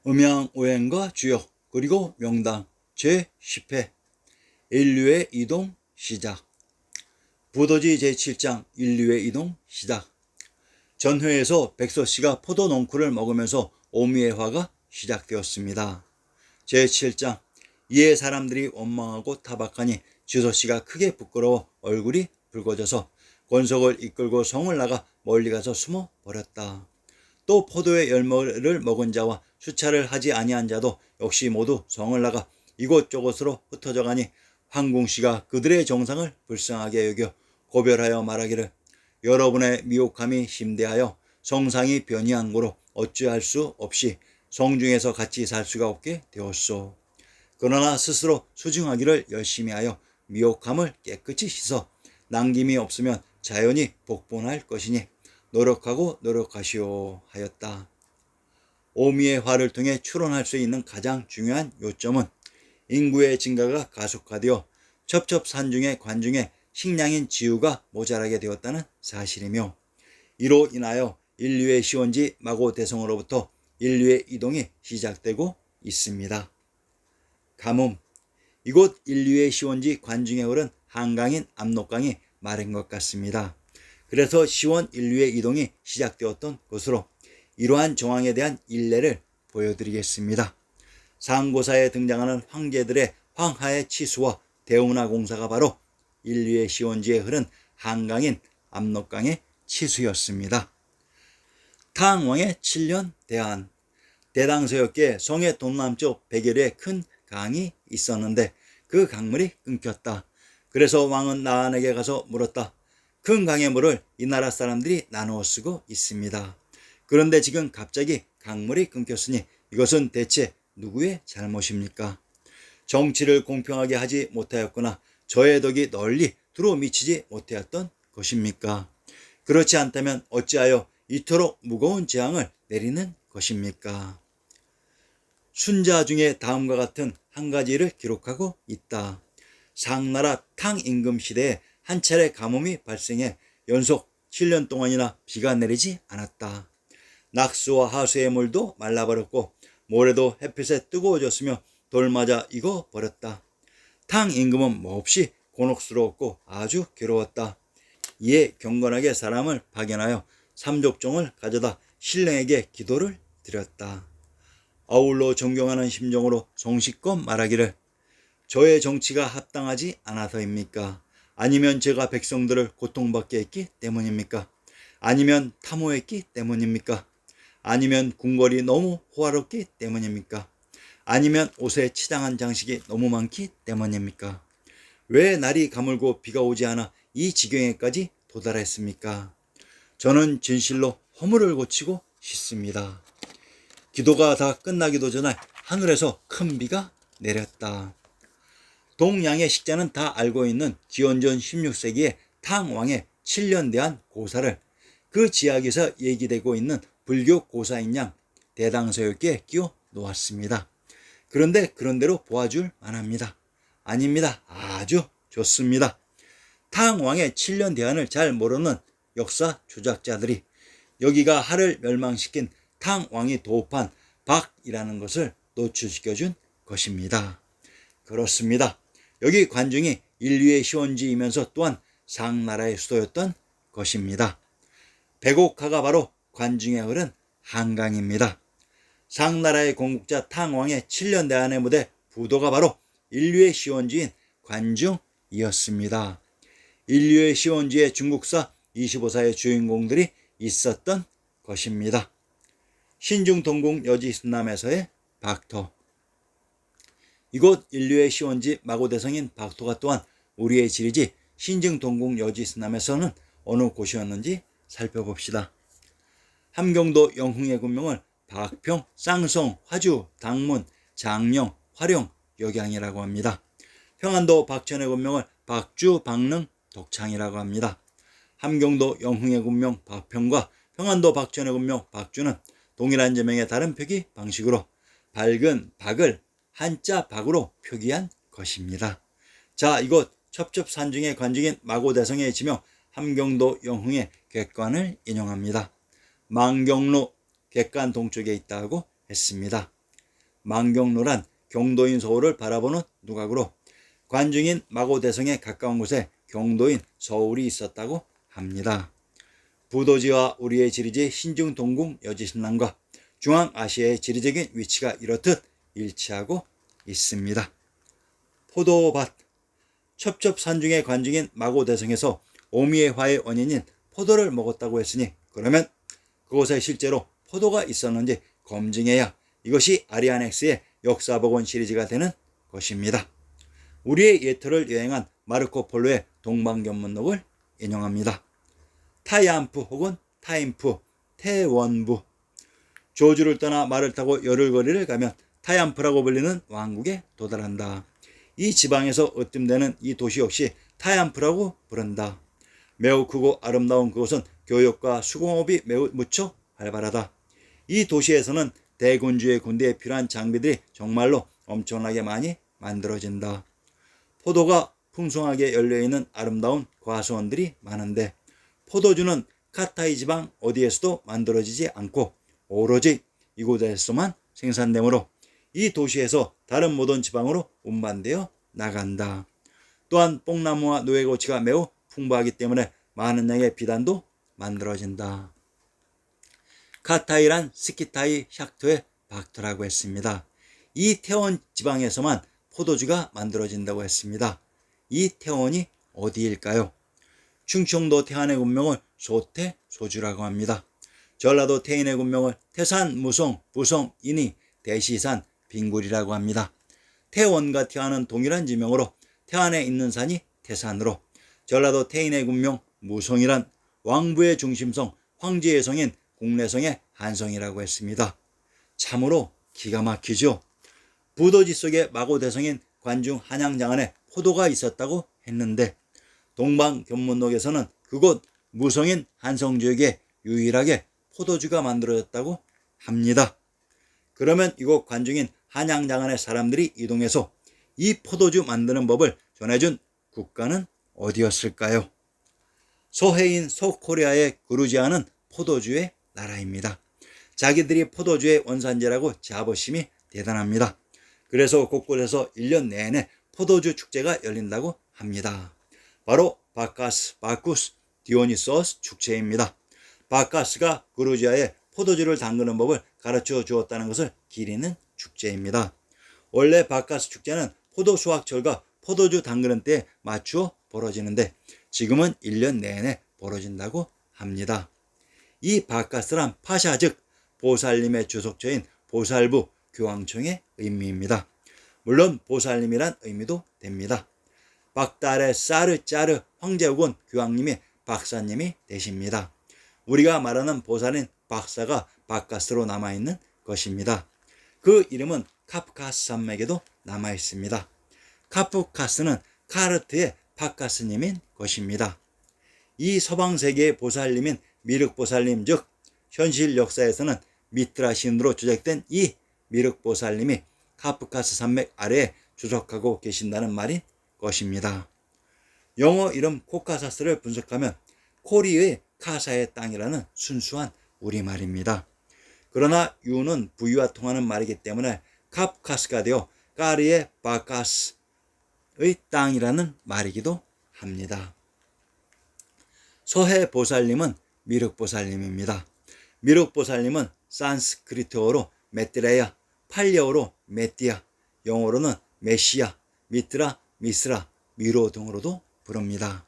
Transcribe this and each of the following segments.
음양오행과 주역 그리고 명당 제10회 인류의 이동 시작. 부도지 제7장 인류의 이동 시작. 전회에서 백서씨가 포도 농쿨을 먹으면서 오미의 화가 시작되었습니다. 제7장 이에 사람들이 원망하고 타박하니 지소씨가 크게 부끄러워 얼굴이 붉어져서 권석을 이끌고 성을 나가 멀리 가서 숨어 버렸다. 또 포도의 열매를 먹은 자와 수차를 하지 아니한 자도 역시 모두 성을 나가 이곳저곳으로 흩어져 가니 황궁씨가 그들의 정상을 불쌍하게 여겨 고별하여 말하기를 여러분의 미혹함이 심대하여 성상이 변이한 고로 어찌할 수 없이 성중에서 같이 살 수가 없게 되었소. 그러나 스스로 수증하기를 열심히 하여 미혹함을 깨끗이 씻어 남김이 없으면 자연히 복본할 것이니 노력하고 노력하시오 하였다. 오미의 화를 통해 추론할 수 있는 가장 중요한 요점은 인구의 증가가 가속화되어 첩첩산중의 관중에 식량인 지우가 모자라게 되었다는 사실이며, 이로 인하여 인류의 시원지 마고대성으로부터 인류의 이동이 시작되고 있습니다. 가뭄. 이곳 인류의 시원지 관중에 흐른 한강인 압록강이 마른 것 같습니다. 그래서 시원 인류의 이동이 시작되었던 것으로 이러한 정황에 대한 일례를 보여드리겠습니다. 상고사에 등장하는 황제들의 황하의 치수와 대운하 공사가 바로 인류의 시원지에 흐른 한강인 압록강의 치수였습니다. 탕왕의 7년 대안. 대당서역계 성의 동남쪽 백여리에 큰 강이 있었는데 그 강물이 끊겼다. 그래서 왕은 나한에게 가서 물었다. 큰 강의 물을 이 나라 사람들이 나누어 쓰고 있습니다. 그런데 지금 갑자기 강물이 끊겼으니 이것은 대체 누구의 잘못입니까? 정치를 공평하게 하지 못하였거나 저의 덕이 널리 두루 미치지 못하였던 것입니까? 그렇지 않다면 어찌하여 이토록 무거운 재앙을 내리는 것입니까? 순자 중에 다음과 같은 한 가지를 기록하고 있다. 상나라 탕 임금 시대에 한 차례 가뭄이 발생해 연속 7년 동안이나 비가 내리지 않았다. 낙수와 하수의 물도 말라버렸고 모래도 햇빛에 뜨거워졌으며 돌맞아 익어버렸다. 탕 임금은 몹시 곤혹스러웠고 아주 괴로웠다. 이에 경건하게 사람을 파견하여 삼족종을 가져다 신령에게 기도를 드렸다. 아울러 존경하는 심정으로 성실껏 말하기를 저의 정치가 합당하지 않아서입니까? 아니면 제가 백성들을 고통받게 했기 때문입니까? 아니면 탐호했기 때문입니까? 아니면 궁궐이 너무 호화롭기 때문입니까? 아니면 옷에 치장한 장식이 너무 많기 때문입니까? 왜 날이 가물고 비가 오지 않아 이 지경에까지 도달했습니까? 저는 진실로 허물을 고치고 싶습니다. 기도가 다 끝나기도 전에 하늘에서 큰 비가 내렸다. 동양의 식자는 다 알고 있는 기원전 16세기의 탕왕의 7년 대한 고사를 그 지학에서 얘기되고 있는 불교 고사인 양 대당서역에 끼워 놓았습니다. 그런데 그런대로 보아줄 만합니다. 아닙니다. 아주 좋습니다. 탕왕의 7년 대안을 잘 모르는 역사 조작자들이 여기가 하를 멸망시킨 탕왕이 도읍한 박이라는 것을 노출시켜준 것입니다. 그렇습니다. 여기 관중이 인류의 시원지이면서 또한 상나라의 수도였던 것입니다. 백옥하가 바로 관중에 흐른 한강입니다. 상나라의 건국자 탕왕의 7년 대안의 무대 부도가 바로 인류의 시원지인 관중이었습니다. 인류의 시원지에 중국사 25사의 주인공들이 있었던 것입니다. 신중동궁 여지순남에서의 박토. 이곳 인류의 시원지 마고대성인 박토가 또한 우리의 지리지 신중동궁 여지순남에서는 어느 곳이었는지 살펴봅시다. 함경도 영흥의 군명을 박평, 쌍성, 화주, 당문, 장령, 화령, 역양이라고 합니다. 평안도 박천의 군명을 박주, 박능, 독창이라고 합니다. 함경도 영흥의 군명 박평과 평안도 박천의 군명 박주는 동일한 제명의 다른 표기 방식으로 밝은 박을 한자 박으로 표기한 것입니다. 자, 이곳 첩첩산중의 관중인 마고대성의 지명 함경도 영흥의 객관을 인용합니다. 망경로 객관 동쪽에 있다고 했습니다. 만경로란 경도인 서울을 바라보는 누각으로 관중인 마고대성에 가까운 곳에 경도인 서울이 있었다고 합니다. 부도지와 우리의 지리지 신중동궁 여지신랑과 중앙아시아의 지리적인 위치가 이렇듯 일치하고 있습니다. 포도밭. 첩첩산중의 관중인 마고대성에서 오미의 원인인 포도를 먹었다고 했으니 그러면 그곳에 실제로 포도가 있었는지 검증해야 이것이 아리아넥스의 역사복원 시리즈가 되는 것입니다. 우리의 예토를 여행한 마르코 폴로의 동방견문록을 인용합니다. 타이암프 혹은 타임프, 태원부. 조주를 떠나 말을 타고 열흘거리를 가면 타이암프라고 불리는 왕국에 도달한다. 이 지방에서 으뜸되는 이 도시 역시 타이암프라고 부른다. 매우 크고 아름다운 그곳은 교육과 수공업이 매우 무척 활발하다. 이 도시에서는 대군주의 군대에 필요한 장비들이 정말로 엄청나게 많이 만들어진다. 포도가 풍성하게 열려있는 아름다운 과수원들이 많은데 포도주는 카타이 지방 어디에서도 만들어지지 않고 오로지 이곳에서만 생산되므로 이 도시에서 다른 모든 지방으로 운반되어 나간다. 또한 뽕나무와 노예고치가 매우 풍부하기 때문에 많은 양의 비단도 만들어진다. 카타이란 스키타이 샥토의 박토라고 했습니다. 이 태원 지방에서만 포도주가 만들어진다고 했습니다. 이 태원이 어디일까요? 충청도 태안의 군명을 소태, 소주라고 합니다. 전라도 태인의 군명을 태산, 무송, 부송, 인이, 대시산, 빙굴이라고 합니다. 태원과 태안은 동일한 지명으로 태안에 있는 산이 태산으로 전라도 태인의 군명 무송이란 왕부의 중심성 황제의 성인 국내성의 한성이라고 했습니다. 참으로 기가 막히죠. 부도지 속에 마고대성인 관중 한양장안에 포도가 있었다고 했는데 동방견문록에서는 그곳 무성인 한성지역에 유일하게 포도주가 만들어졌다고 합니다. 그러면 이곳 관중인 한양장안의 사람들이 이동해서 이 포도주 만드는 법을 전해준 국가는 어디였을까요? 소해인 소코리아의 그루지아는 포도주의 나라입니다. 자기들이 포도주의 원산지라고 자부심이 대단합니다. 그래서 곳곳에서 1년 내내 포도주 축제가 열린다고 합니다. 바로 바쿠스 디오니소스 축제입니다. 바카스가 그루지아에 포도주를 담그는 법을 가르쳐 주었다는 것을 기리는 축제입니다. 원래 바카스 축제는 포도 수확철과 포도주 담그는 때에 맞추어 벌어지는데 지금은 1년 내내 벌어진다고 합니다. 이 바카스란 파샤 즉 보살님의 주석처인 보살부 교황청의 의미입니다. 물론 보살님이란 의미도 됩니다. 박달의 사르짜르 황제국은 교황님이 박사님이 되십니다. 우리가 말하는 보살인 박사가 바카스로 남아있는 것입니다. 그 이름은 카프카스 산맥에도 남아있습니다. 카프카스는 카르트의 바카스님인 것입니다. 이 서방세계의 보살님인 미륵보살님 즉 현실 역사에서는 미트라 신으로 조작된 이 미륵보살님이 카프카스 산맥 아래에 주석하고 계신다는 말인 것입니다. 영어 이름 코카사스를 분석하면 코리의 카사의 땅이라는 순수한 우리말입니다. 그러나 유는 부위와 통하는 말이기 때문에 카프카스가 되어 까르의 바카스의 땅이라는 말이기도 합니다. 서해 보살님은 미륵보살님입니다. 미륵보살님은 산스크리트어로 메트레야, 팔려어로 메띠아, 영어로는 메시아, 미트라, 미스라, 미로 등으로도 부릅니다.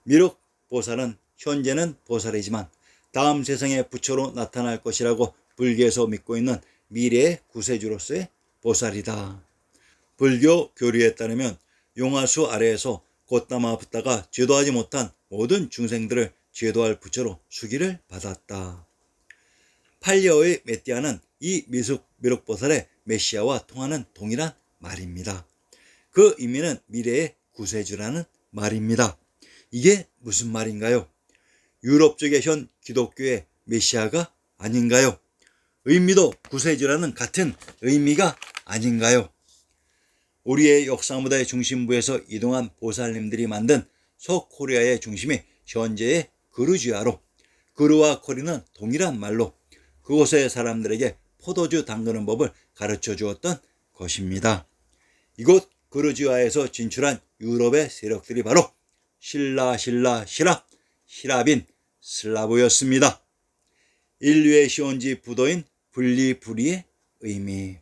미륵보살은 현재는 보살이지만 다음 세상의 부처로 나타날 것이라고 불교에서 믿고 있는 미래의 구세주로서의 보살이다. 불교 교리에 따르면 용화수 아래에서 곧담아 붙다가 제도하지 못한 모든 중생들을 제도할 부처로 수기를 받았다. 팔려의 메띠아는 이 미륵보살의 메시아와 통하는 동일한 말입니다. 그 의미는 미래의 구세주라는 말입니다. 이게 무슨 말인가요? 유럽 쪽의 현 기독교의 메시아가 아닌가요? 의미도 구세주라는 같은 의미가 아닌가요? 우리의 역사무다의 중심부에서 이동한 보살님들이 만든 서코리아의 중심이 현재의 그루지아로 그루와 코리는 동일한 말로 그곳의 사람들에게 포도주 담그는 법을 가르쳐 주었던 것입니다. 이곳 그루지아에서 진출한 유럽의 세력들이 바로 시랍인 슬라브였습니다. 인류의 시원지 부도인 블리부리의 의미.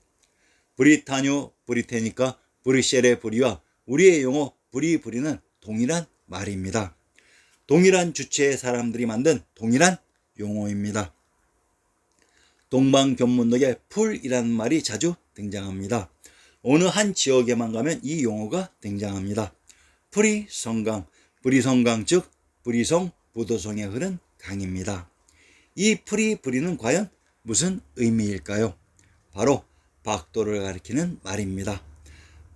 브리타뉴, 브리테니카, 브뤼셀의 브리와 우리의 용어 브리부리는 동일한 말입니다. 동일한 주체의 사람들이 만든 동일한 용어입니다. 동방견문록에 풀이라는 말이 자주 등장합니다. 어느 한 지역에만 가면 이 용어가 등장합니다. 프리성강, 브리성강 즉 브리성 부도성에 흐른 강입니다. 이 프리부리는 과연 무슨 의미일까요? 바로 박도를 가리키는 말입니다.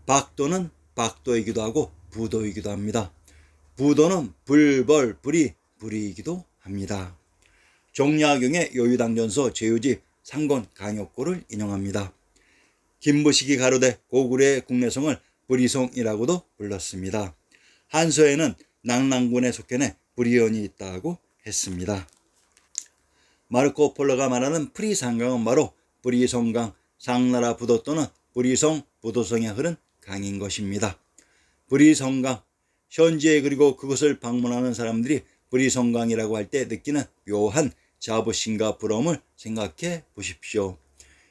박도는 박도이기도 하고 부도이기도 합니다. 부도는 불벌, 불이이기도 합니다. 정약용의 여유당전서 제유집 상권 강역고를 인용합니다. 김부식이 가로되 고구려의 국내성을 브리성이라고도 불렀습니다. 한서에는 낙랑군의 속견에 브리언이 있다고 했습니다. 마르코 폴로가 말하는 프리상강은 바로 브리성강, 상나라 부도 또는 브리성 부도성에 흐른 강인 것입니다. 브리성강, 현지에 그리고 그곳을 방문하는 사람들이 브리성강이라고 할 때 느끼는 묘한 자부심과 부러움을 생각해 보십시오.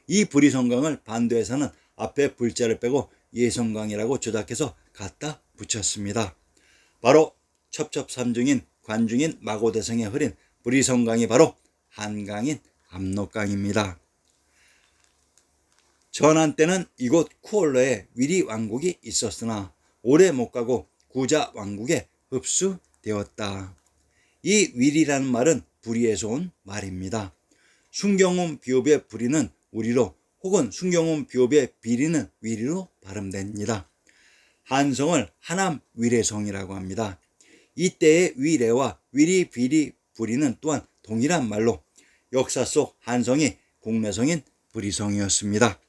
이 브리성강을 반도에서는 앞에 불자를 빼고 예성강이라고 조작해서 갖다 붙였습니다. 바로 첩첩산중인 관중인 마고대성에 흐린 브리성강이 바로 한강인 압록강입니다. 전한 때는 이곳 쿠올러에 위리 왕국이 있었으나 오래 못 가고 구자 왕국에 흡수되었다. 이 위리라는 말은 부리에서 온 말입니다. 순경운 비읍의 부리는 우리로 혹은 순경운 비읍의 비리는 위리로 발음됩니다. 한성을 하남 위례성이라고 합니다. 이때의 위례와 위리, 비리, 부리는 또한 동일한 말로 역사 속 한성이 국내성인 부리성이었습니다.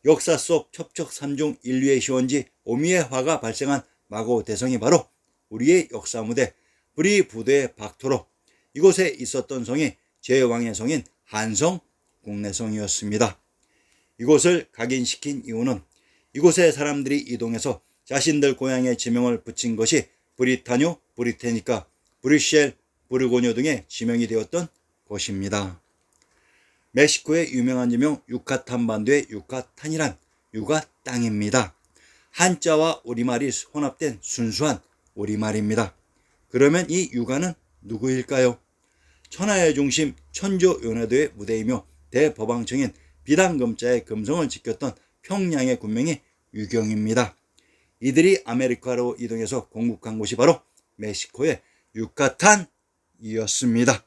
역사 속 첩첩산중 인류의 시원지 오미의 화가 발생한 마고대성이 바로 우리의 역사 무대 부리부도의 박토로 이곳에 있었던 성이 제왕의 성인 한성 국내성이었습니다. 이곳을 각인시킨 이유는 이곳에 사람들이 이동해서 자신들 고향의 지명을 붙인 것이 브리타뉴, 브리테니카, 브뤼셀, 부르고뉴 등의 지명이 되었던 것입니다. 멕시코의 유명한 지명 유카탄 반도의 유카탄이란 유가 땅입니다. 한자와 우리말이 혼합된 순수한 우리말입니다. 그러면 이 유가는 누구일까요? 천하의 중심 천조연회도의 무대이며 대법왕청인 비단금자의 금성을 지켰던 평양의 군명이 유경입니다. 이들이 아메리카로 이동해서 건국한 곳이 바로 멕시코의 유카탄이었습니다.